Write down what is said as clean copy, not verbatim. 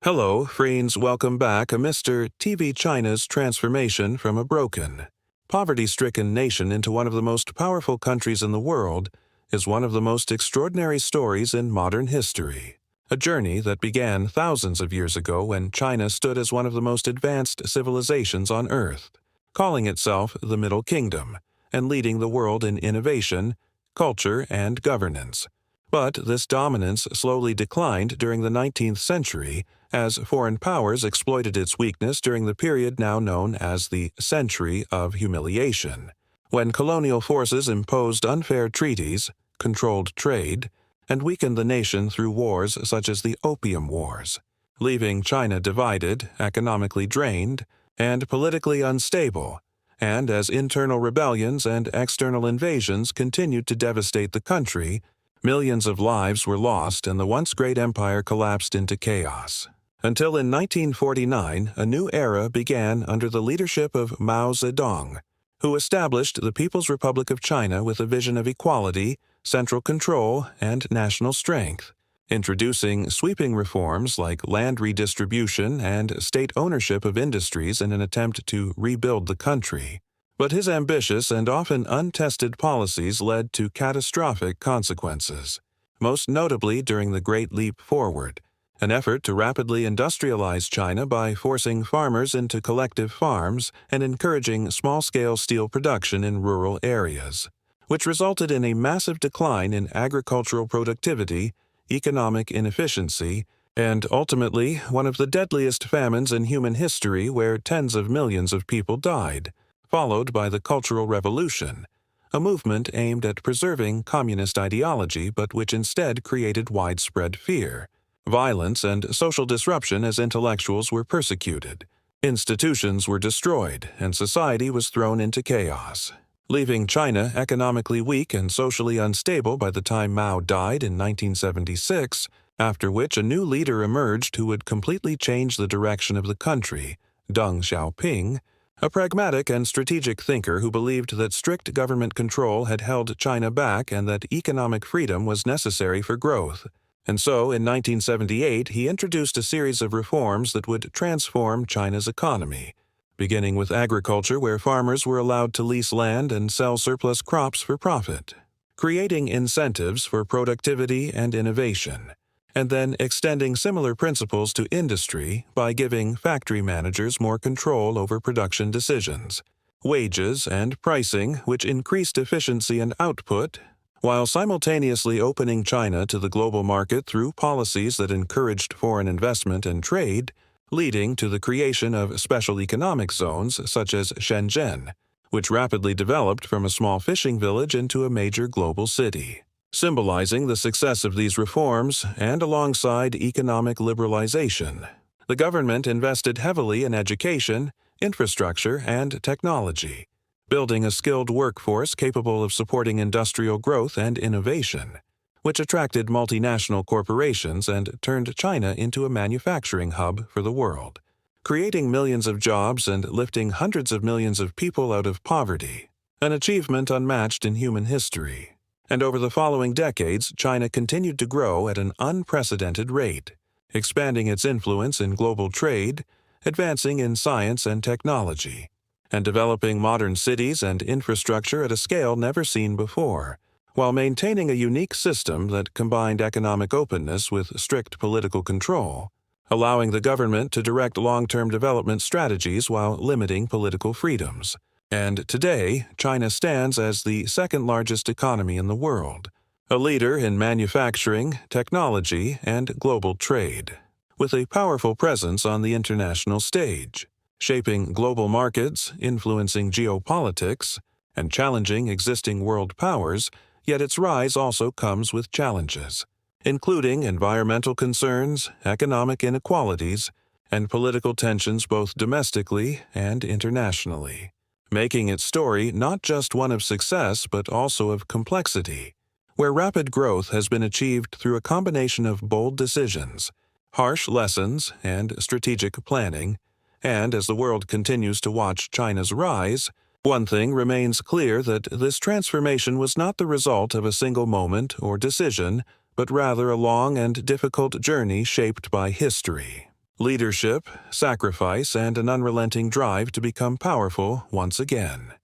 Hello, friends, welcome back. Mr. TV China's transformation from a broken, poverty-stricken nation into one of the most powerful countries in the world is one of the most extraordinary stories in modern history. A journey that began thousands of years ago when China stood as one of the most advanced civilizations on Earth, calling itself the Middle Kingdom and leading the world in innovation, culture, and governance. But this dominance slowly declined during the 19th century as foreign powers exploited its weakness during the period now known as the Century of Humiliation, when colonial forces imposed unfair treaties, controlled trade, and weakened the nation through wars such as the Opium Wars, leaving China divided, economically drained, and politically unstable. And as internal rebellions and external invasions continued to devastate the country, millions of lives were lost and the once great empire collapsed into chaos. Until in 1949, a new era began under the leadership of Mao Zedong, who established the People's Republic of China with a vision of equality, central control, and national strength, introducing sweeping reforms like land redistribution and state ownership of industries in an attempt to rebuild the country. But his ambitious and often untested policies led to catastrophic consequences, most notably during the Great Leap Forward, an effort to rapidly industrialize China by forcing farmers into collective farms and encouraging small-scale steel production in rural areas, which resulted in a massive decline in agricultural productivity, economic inefficiency, and ultimately one of the deadliest famines in human history where tens of millions of people died, followed by the Cultural Revolution, a movement aimed at preserving communist ideology but which instead created widespread fear, violence, and social disruption as intellectuals were persecuted. Institutions were destroyed, and society was thrown into chaos, leaving China economically weak and socially unstable by the time Mao died in 1976, after which a new leader emerged who would completely change the direction of the country, Deng Xiaoping, a pragmatic and strategic thinker who believed that strict government control had held China back and that economic freedom was necessary for growth. And so, in 1978, he introduced a series of reforms that would transform China's economy, beginning with agriculture where farmers were allowed to lease land and sell surplus crops for profit, creating incentives for productivity and innovation, and then extending similar principles to industry by giving factory managers more control over production decisions, wages, and pricing, which increased efficiency and output, while simultaneously opening China to the global market through policies that encouraged foreign investment and trade, leading to the creation of special economic zones such as Shenzhen, which rapidly developed from a small fishing village into a major global city. Symbolizing the success of these reforms, and alongside economic liberalization, the government invested heavily in education, infrastructure, and technology, building a skilled workforce capable of supporting industrial growth and innovation, which attracted multinational corporations and turned China into a manufacturing hub for the world, creating millions of jobs and lifting hundreds of millions of people out of poverty, an achievement unmatched in human history. And over the following decades, China continued to grow at an unprecedented rate, expanding its influence in global trade, advancing in science and technology, and developing modern cities and infrastructure at a scale never seen before, while maintaining a unique system that combined economic openness with strict political control, allowing the government to direct long-term development strategies while limiting political freedoms. And today, China stands as the second-largest economy in the world, a leader in manufacturing, technology, and global trade, with a powerful presence on the international stage, shaping global markets, influencing geopolitics, and challenging existing world powers, yet its rise also comes with challenges, including environmental concerns, economic inequalities, and political tensions both domestically and internationally, making its story not just one of success but also of complexity, where rapid growth has been achieved through a combination of bold decisions, harsh lessons, and strategic planning. And as the world continues to watch China's rise, one thing remains clear, that this transformation was not the result of a single moment or decision, but rather a long and difficult journey shaped by history. leadership, sacrifice, and an unrelenting drive to become powerful once again.